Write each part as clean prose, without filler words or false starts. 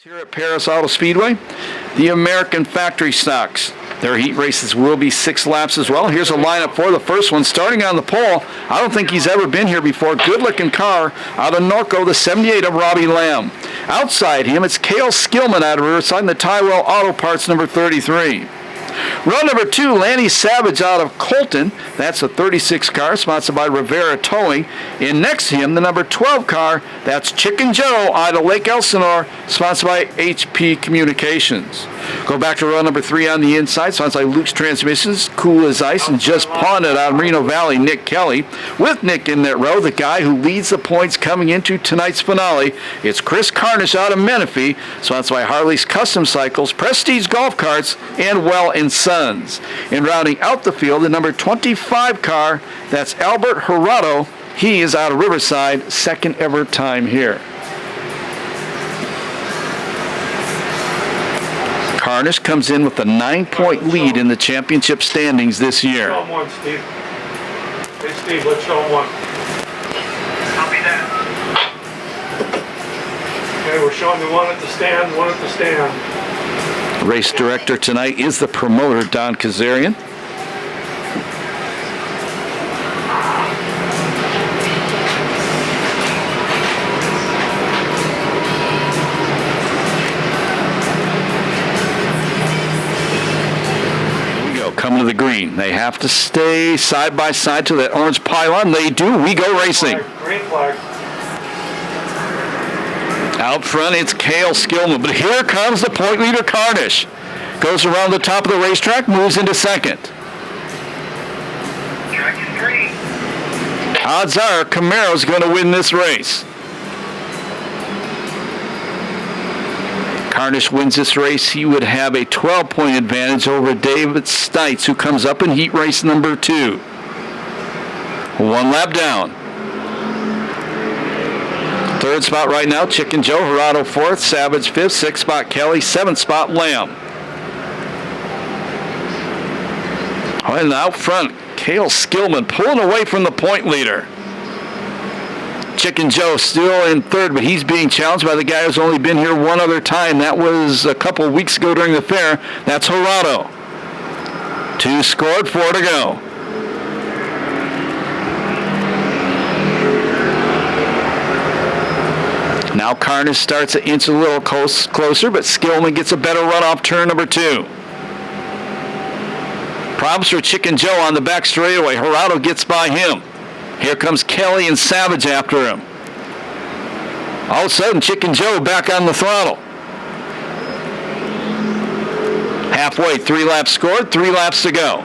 Here at Perris Auto Speedway, the American factory stocks. Their heat races will be 6 laps as well. Here's a lineup for the first one. Starting on the pole, I don't think he's ever been here before. Good-looking car out of Norco, the 78 of Robbie Lamb. Outside him, it's Cale Skillman out of Riverside, and the Tyrell Auto Parts number 33. Row number 2, Lanny Savage out of Colton. That's a 36 car, sponsored by Rivera Towing. And next to him, the number 12 car, that's Chicken Joe out of Lake Elsinore, sponsored by HP Communications. Go back to row number 3 on the inside, sponsored by Luke's Transmissions, Cool as Ice, and just pawned it out of Merino Valley, Nick Kelly. With Nick in that row, the guy who leads the points coming into tonight's finale, it's Chris Carnish out of Menifee, sponsored by Harley's Custom Cycles, Prestige Golf Carts, and Well & Sons. And rounding out the field, the number 25 car, that's Albert Gerardo. He is out of Riverside, second ever time here. Carnish comes in with a 9-point lead in the championship standings this year. Show him one, Steve. Hey, Steve, let's show him one. Copy that. Okay, we're showing you one at the stand, one at the stand. Race director tonight is the promoter, Don Kazarian. Coming to the green. They have to stay side by side to that orange pylon. They do. We go racing. Green flag. Out front, it's Cale Skillman. But here comes the point leader, Carnish. Goes around the top of the racetrack, moves into second. Track is green. Odds are Camaro's going to win this race. Carnish wins this race, he would have a 12-point advantage over David Stites, who comes up in heat race number 2. 1 lap down. Third spot right now, Chicken Joe. Gerardo 4th, Savage 5th, 6th spot Kelly, 7th spot Lamb. And out front, Cale Skillman pulling away from the point leader. Chicken Joe still in third, but he's being challenged by the guy who's only been here one other time. That was a couple of weeks ago during the fair. That's Gerardo. 2 scored, 4 to go. Now Carnish starts to inch a little closer, but Skillman gets a better run off turn number 2. Problems for Chicken Joe on the back straightaway. Gerardo gets by him. Here comes Kelly and Savage after him. All of a sudden, Chicken Joe back on the throttle. Halfway, 3 laps scored, 3 laps to go.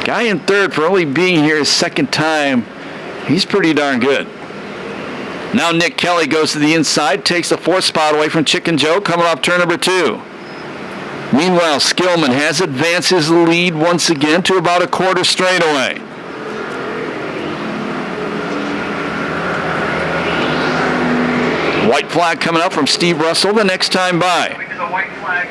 Guy in third for only being here his second time. He's pretty darn good. Now Nick Kelly goes to the inside, takes the 4th spot away from Chicken Joe, coming off turn number 2. Meanwhile, Skillman has advanced his lead once again to about a quarter straightaway. White flag coming up from Steve Russell the next time by. The white flag.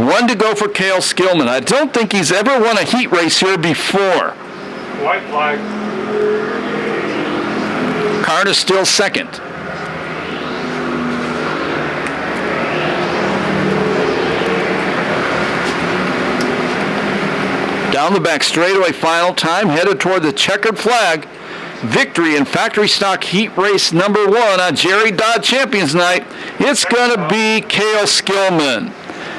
One to go for Cale Skillman. I don't think he's ever won a heat race here before. White flag. Carnish still second. Down the back straightaway, final time, headed toward the checkered flag. Victory in factory stock heat race number 1 on Jerry Dodd Champions Night. It's going to be Cale Skillman.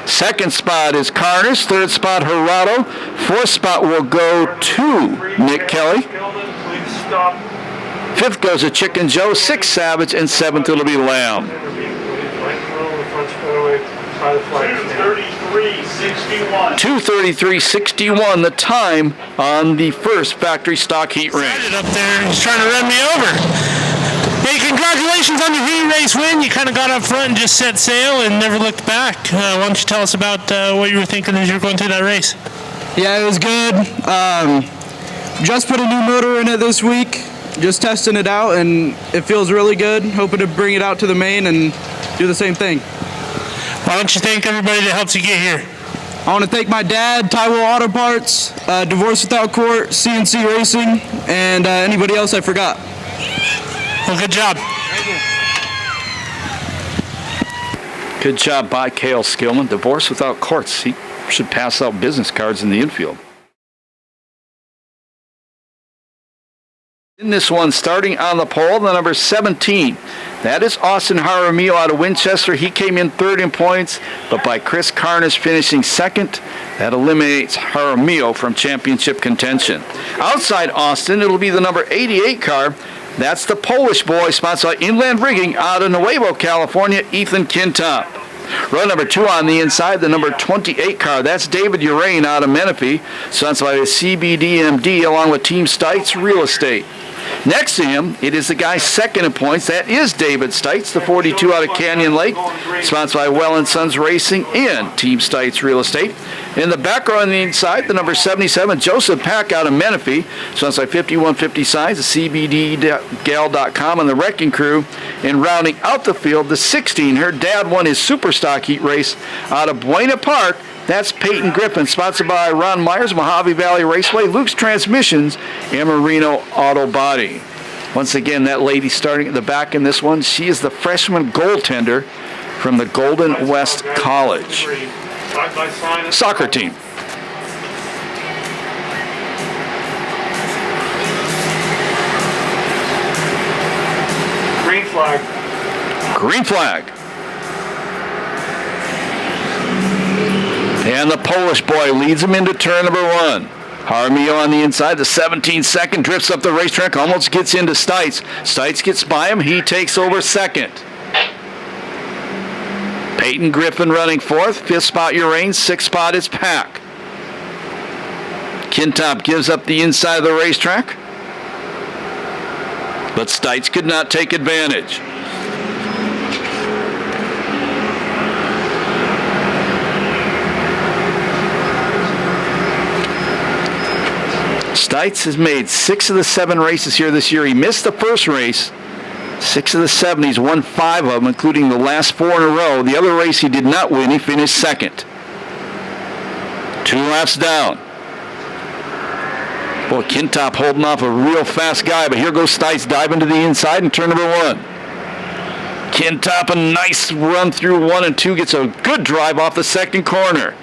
Second spot is Carnish. Third spot, Gerardo. 4th spot will go to Nick Kelly. 5th goes to Chicken Joe. 6th, Savage. And 7th, it'll be Lamb. 2:33.61 the time on the first factory stock heat race. Up there, he's trying to run me over. Hey, congratulations on your heat race win. You kind of got up front and just set sail and never looked back. Why don't you tell us about what you were thinking as you were going through that race? Yeah, it was good. Just put a new motor in it this week. Just testing it out, and it feels really good. Hoping to bring it out to the main and do the same thing. Why don't you thank everybody that helps you get here? I want to thank my dad, Taiwo Auto Parts, Divorce Without Court, CNC Racing, and anybody else I forgot. Well, good job. Good job by Cale Skillman. Divorce Without Courts. He should pass out business cards in the infield. In this one, starting on the pole, the number 17. That is Austin Jaramillo out of Winchester. He came in third in points, but by Chris Carnish finishing second, that eliminates Jaramillo from championship contention. Outside Austin, it'll be the number 88 car. That's the Polish boy, sponsored by Inland Rigging out of Nuevo, California, Ethan Kintop. Row number 2 on the inside, the number 28 car. That's David Urain out of Menifee, sponsored by CBDMD along with Team Stites Real Estate. Next to him, it is the guy second in points. That is David Stites, the 42 out of Canyon Lake, sponsored by Well & Sons Racing and Team Stites Real Estate. In the back row on the inside, the number 77, Joseph Pack out of Menifee, sponsored by 5150 Signs, the CBDgal.com, and the Wrecking Crew. And rounding out the field, the 16, her dad won his Superstock Heat race out of Buena Park. That's Peyton Griffin, sponsored by Ron Myers, Mojave Valley Raceway, Luke's Transmissions, and Marino Auto Body. Once again, that lady starting at the back in this one, she is the freshman goaltender from the Golden West College soccer team. Green flag. Green flag. And the Polish boy leads him into turn number 1. Jaramillo on the inside, the 17-second, drifts up the racetrack, almost gets into Stites. Stites gets by him, he takes over second. Peyton Griffin running fourth, 5th spot Urain, 6th spot is Pack. Kintop gives up the inside of the racetrack, but Stites could not take advantage. Stites has made 6 of the 7 races here this year. He missed the first race. 6 of the 7, he's won 5 of them, including the last 4 in a row. The other race he did not win. He finished second. 2 laps down. Boy, Kintop holding off a real fast guy, but here goes Stites diving to the inside in turn number 1. Kintop, a nice run through 1 and 2, gets a good drive off the second corner.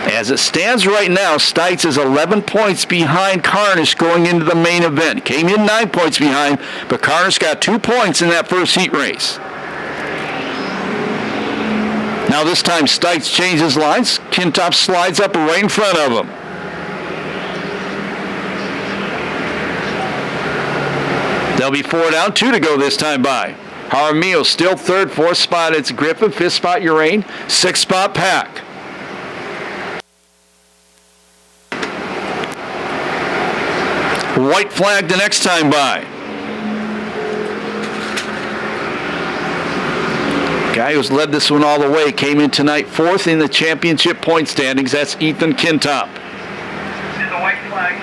As it stands right now, Stites is 11 points behind Carnish going into the main event. Came in 9 points behind, but Carnish got 2 points in that first heat race. Now this time Stites changes lines. Kintop slides up right in front of him. There'll be 4 down, 2 to go this time by. Jaramillo still third, 4th spot it's Griffin, 5th spot Urain, 6th spot Pack. White flag the next time by. Guy who's led this one all the way came in tonight 4th in the championship point standings. That's Ethan Kintop. See the white flag.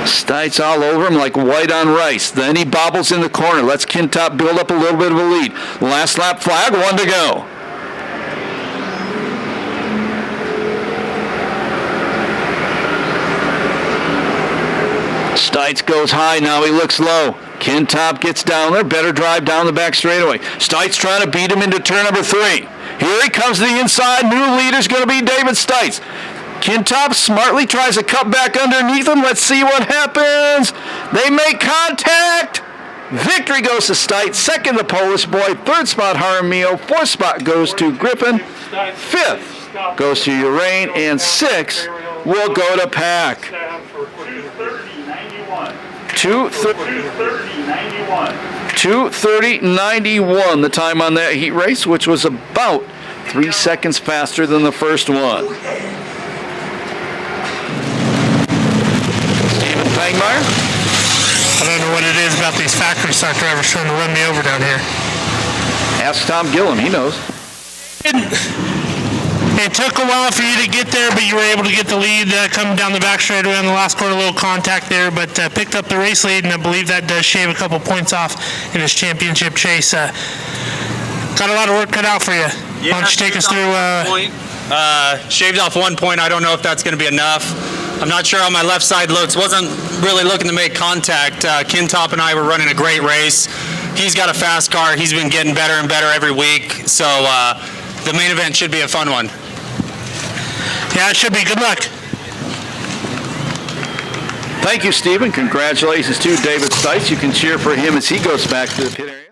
Stites all over him like white on rice. Then he bobbles in the corner. Lets Kintop build up a little bit of a lead. Last lap flag, 1 to go. Stites goes high, now he looks low. Kintop gets down there, better drive down the back straightaway. Stites trying to beat him into turn number 3. Here he comes to the inside, new leader's going to be David Stites. Kintop smartly tries to cut back underneath him, let's see what happens. They make contact. Victory goes to Stites, 2nd the Polish boy, 3rd spot Jaramillo, 4th spot goes to Griffin, 5th goes to Urain, and 6th will go to Pack. 2:30.91 the time on that heat race, which was about 3 seconds faster than the first one. Steven Fangmeyer? I don't know what it is about these factory stock drivers trying to run me over down here. Ask Tom Gillum, he knows. It took a while for you to get there, but you were able to get the lead coming down the back straightaway on the last corner. A little contact there, but picked up the race lead, and I believe that does shave a couple points off in his championship chase. Got a lot of work cut out for you. Why don't you take us through? Shaved off 1 point. I don't know if that's going to be enough. I'm not sure how my left side looks. Wasn't really looking to make contact. Kintop and I were running a great race. He's got a fast car. He's been getting better and better every week. So the main event should be a fun one. Yeah, it should be. Good luck. Thank you, Stephen. Congratulations to David Stites. You can cheer for him as he goes back to the pit area.